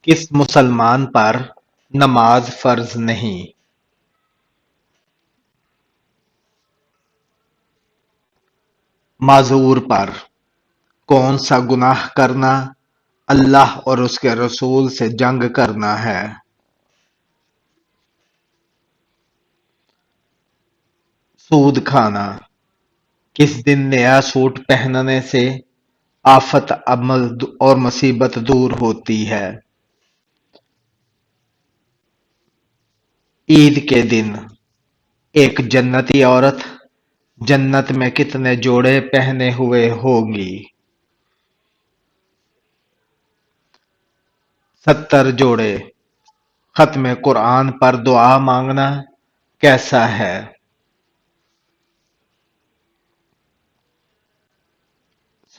کس مسلمان پر نماز فرض نہیں؟ معذور پر۔ کون سا گناہ کرنا اللہ اور اس کے رسول سے جنگ کرنا ہے؟ سود کھانا۔ کس دن نیا سوٹ پہننے سے آفت عمل اور مصیبت دور ہوتی ہے؟ عید کے دن۔ ایک جنتی عورت جنت میں کتنے جوڑے پہنے ہوئے ہوگی؟ 70 جوڑے۔ ختم قرآن پر دعا مانگنا کیسا ہے؟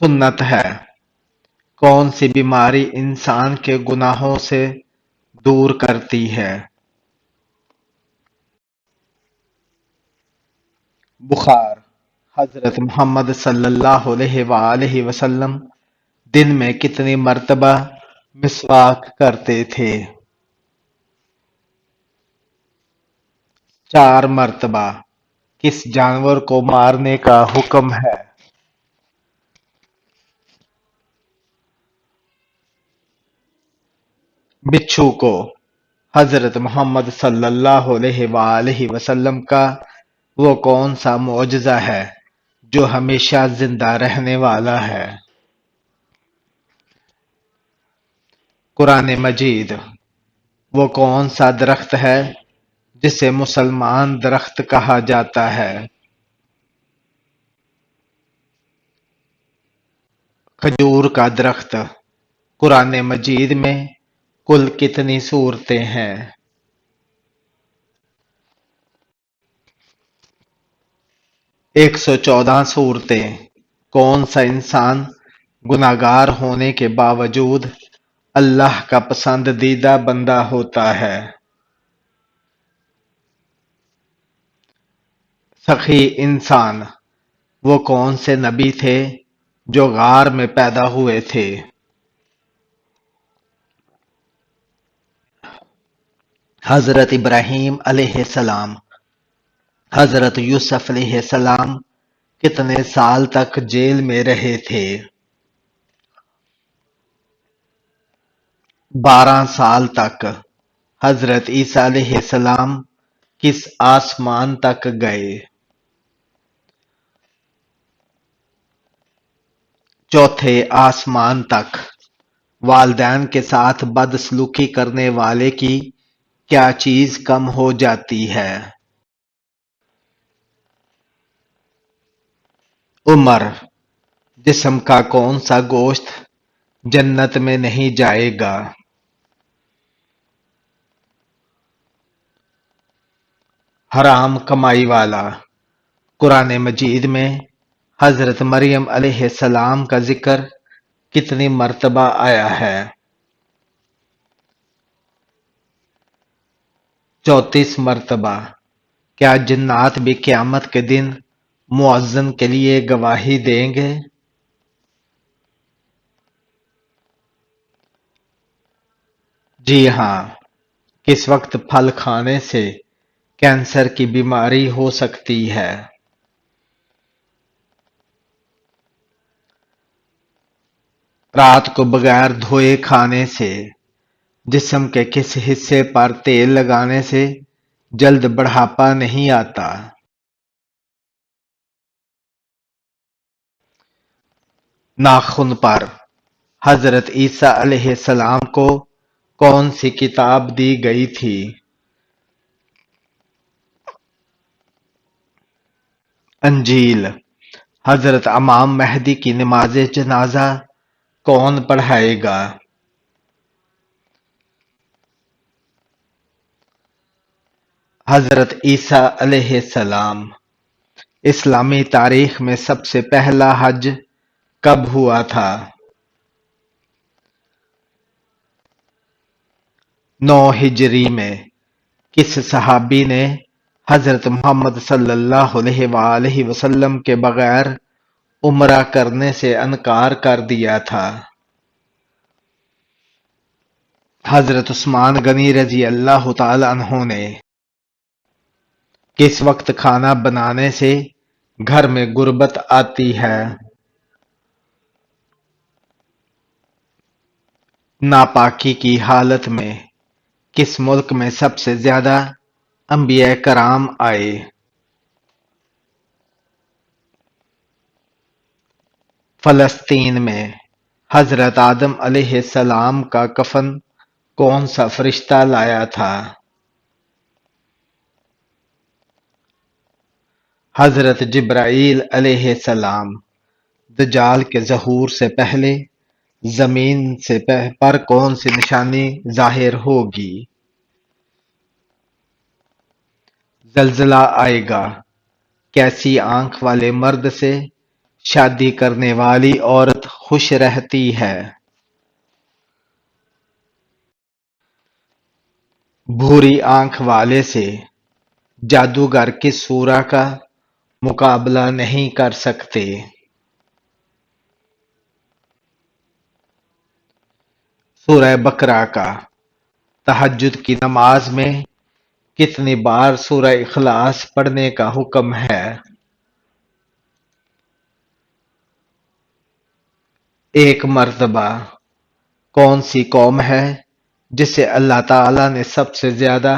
سنت ہے۔ کون سی بیماری انسان کے گناہوں سے دور کرتی ہے؟ بخار۔ حضرت محمد صلی اللہ علیہ وآلہ وسلم دن میں کتنی مرتبہ مسواک کرتے تھے؟ 4 مرتبہ۔ کس جانور کو مارنے کا حکم ہے؟ بچھو کو۔ حضرت محمد صلی اللہ علیہ وآلہ وسلم کا وہ کون سا معجزہ ہے جو ہمیشہ زندہ رہنے والا ہے؟ قرآن مجید۔ وہ کون سا درخت ہے جسے مسلمان درخت کہا جاتا ہے؟ کھجور کا درخت۔ قرآن مجید میں کل کتنی سورتیں ہیں؟ 114 سورتیں۔ کون سا انسان گناہگار ہونے کے باوجود اللہ کا پسندیدہ بندہ ہوتا ہے؟ سخی انسان۔ وہ کون سے نبی تھے جو غار میں پیدا ہوئے تھے؟ حضرت ابراہیم علیہ السلام۔ حضرت یوسف علیہ السلام کتنے سال تک جیل میں رہے تھے؟ 12 سال تک۔ حضرت عیسیٰ علیہ السلام کس آسمان تک گئے؟ 4 آسمان تک۔ والدین کے ساتھ بدسلوکی کرنے والے کی کیا چیز کم ہو جاتی ہے؟ عمر۔ جسم کا کون سا گوشت جنت میں نہیں جائے گا؟ حرام کمائی والا۔ قرآن مجید میں حضرت مریم علیہ السلام کا ذکر کتنی مرتبہ آیا ہے؟ 34 مرتبہ۔ کیا جنات بھی قیامت کے دن مؤذن کے لیے گواہی دیں گے؟ جی ہاں۔ کس وقت پھل کھانے سے کینسر کی بیماری ہو سکتی ہے؟ رات کو بغیر دھوئے کھانے سے۔ جسم کے کس حصے پر تیل لگانے سے جلد بڑھاپا نہیں آتا؟ ناخن پر۔ حضرت عیسیٰ علیہ السلام کو کون سی کتاب دی گئی تھی؟ انجیل۔ حضرت امام مہدی کی نماز جنازہ کون پڑھائے گا؟ حضرت عیسیٰ علیہ السلام۔ اسلامی تاریخ میں سب سے پہلا حج کب ہوا تھا؟ 9 ہجری میں۔ کس صحابی نے حضرت محمد صلی اللہ علیہ وآلہ وسلم کے بغیر عمرہ کرنے سے انکار کر دیا تھا؟ حضرت عثمان غنی رضی اللہ تعالی عنہ نے کس وقت کھانا بنانے سے گھر میں غربت آتی ہے؟ ناپاکی کی حالت میں کس ملک میں سب سے زیادہ انبیاء کرام آئے؟ فلسطین میں حضرت آدم علیہ السلام کا کفن کون سا فرشتہ لایا تھا؟ حضرت جبرائیل علیہ السلام۔ دجال کے ظہور سے پہلے زمین سے پر کون سی نشانی ظاہر ہوگی؟ زلزلہ آئے گا۔ کیسی آنکھ والے مرد سے شادی کرنے والی عورت خوش رہتی ہے؟ بھوری آنکھ والے سے جادوگر کس سورہ کا مقابلہ نہیں کر سکتے؟ سورہ بقرہ کا۔ تہجد کی نماز میں کتنی بار سورہ اخلاص پڑھنے کا حکم ہے؟ ایک مرتبہ۔ کون سی قوم ہے جسے اللہ تعالی نے سب سے زیادہ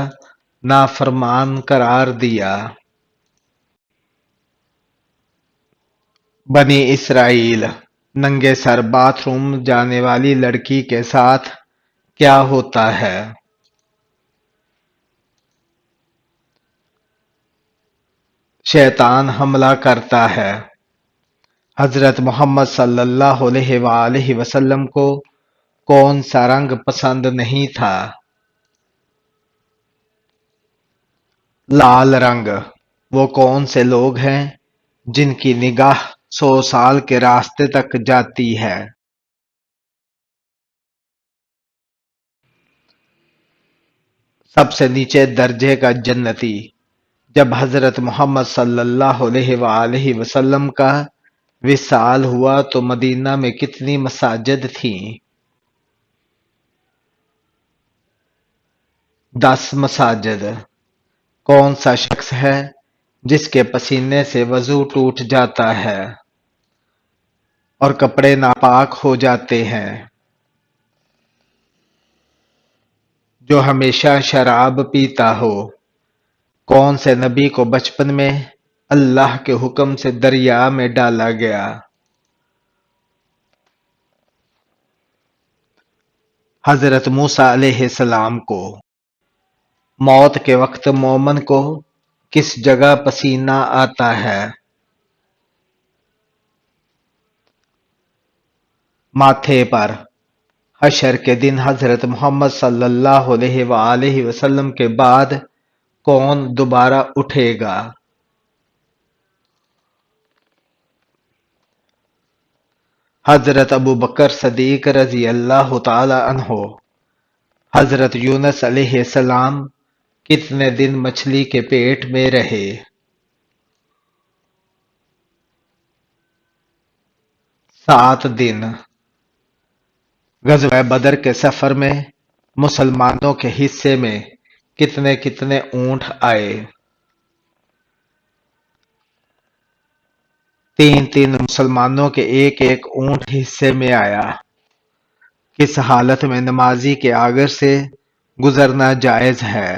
نافرمان قرار دیا؟ بنی اسرائیل۔ ننگے سر باتھ روم جانے والی لڑکی کے ساتھ کیا ہوتا ہے؟ شیطان حملہ کرتا ہے۔ حضرت محمد صلی اللہ علیہ وآلہ وسلم کو کون سا رنگ پسند نہیں تھا؟ لال رنگ۔ وہ کون سے لوگ ہیں جن کی نگاہ 100 سال کے راستے تک جاتی ہے؟ سب سے نیچے درجے کا جنتی۔ جب حضرت محمد صلی اللہ علیہ وآلہ وسلم کا وصال ہوا تو مدینہ میں کتنی مساجد تھیں؟ 10 مساجد۔ کون سا شخص ہے جس کے پسینے سے وضو ٹوٹ جاتا ہے اور کپڑے ناپاک ہو جاتے ہیں؟ جو ہمیشہ شراب پیتا ہو۔ کون سے نبی کو بچپن میں اللہ کے حکم سے دریا میں ڈالا گیا؟ حضرت موسیٰ علیہ السلام کو۔ موت کے وقت مومن کو کس جگہ پسینہ آتا ہے؟ ماتھے پر۔ حشر کے دن حضرت محمد صلی اللہ علیہ وآلہ وسلم کے بعد کون دوبارہ اٹھے گا؟ حضرت ابوبکر صدیق رضی اللہ تعالی عنہ۔ حضرت یونس علیہ السلام کتنے دن مچھلی کے پیٹ میں رہے؟ 7 دن۔ غزوہ بدر کے سفر میں مسلمانوں کے حصے میں کتنے کتنے اونٹ آئے؟ 3 مسلمانوں کے ایک ایک اونٹ حصے میں آیا۔ کس حالت میں نمازی کے آگر سے گزرنا جائز ہے؟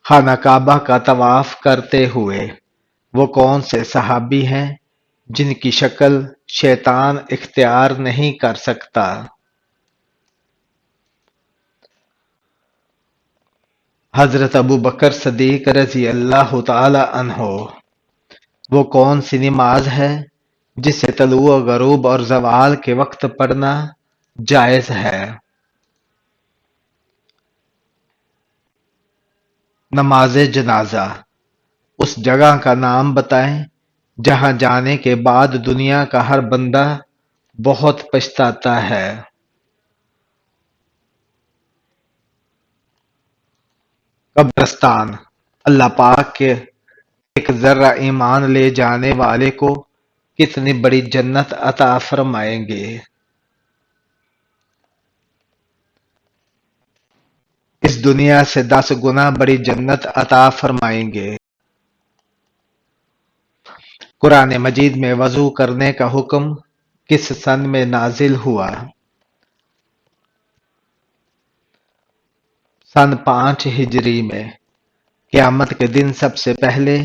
خانہ کعبہ کا طواف کرتے ہوئے وہ کون سے صحابی ہیں جن کی شکل شیطان اختیار نہیں کر سکتا؟ حضرت ابوبکر صدیق رضی اللہ تعالی عنہ۔ وہ کون سی نماز ہے جسے طلوع و غروب اور زوال کے وقت پڑھنا جائز ہے؟ نماز جنازہ۔ اس جگہ کا نام بتائیں جہاں جانے کے بعد دنیا کا ہر بندہ بہت پچھتاتا ہے۔ قبرستان۔ اللہ پاک کے ایک ذرہ ایمان لے جانے والے کو کتنی بڑی جنت عطا فرمائیں گے۔ اس دنیا سے 10 گنا بڑی جنت عطا فرمائیں گے۔ قرآن مجید میں وضو کرنے کا حکم کس سن میں نازل ہوا؟ سن 5 ہجری میں۔ قیامت کے دن سب سے پہلے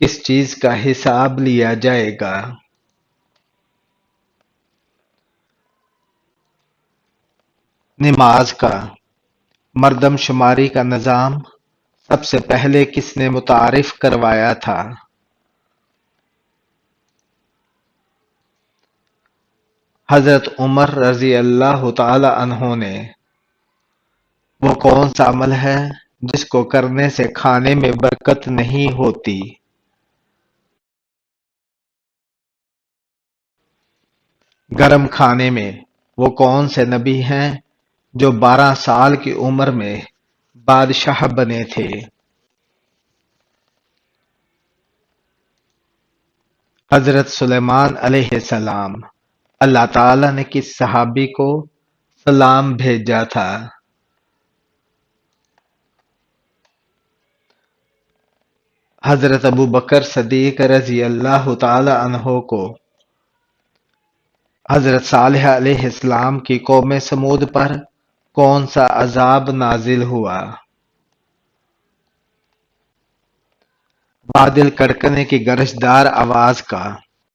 کس چیز کا حساب لیا جائے گا؟ نماز کا۔ مردم شماری کا نظام سب سے پہلے کس نے متعارف کروایا تھا؟ حضرت عمر رضی اللہ تعالی عنہ نے۔ وہ کون سا عمل ہے جس کو کرنے سے کھانے میں برکت نہیں ہوتی؟ گرم کھانے میں وہ کون سے نبی ہیں جو 12 سال کی عمر میں بادشاہ بنے تھے؟ حضرت سلیمان علیہ السلام۔ اللہ تعالی نے کس صحابی کو سلام بھیجا تھا؟ حضرت ابوبکر صدیق رضی اللہ تعالی عنہ کو حضرت صالح علیہ السلام کی قوم سمود پر کون سا عذاب نازل ہوا؟ بادل کڑکنے کی گرجدار آواز کا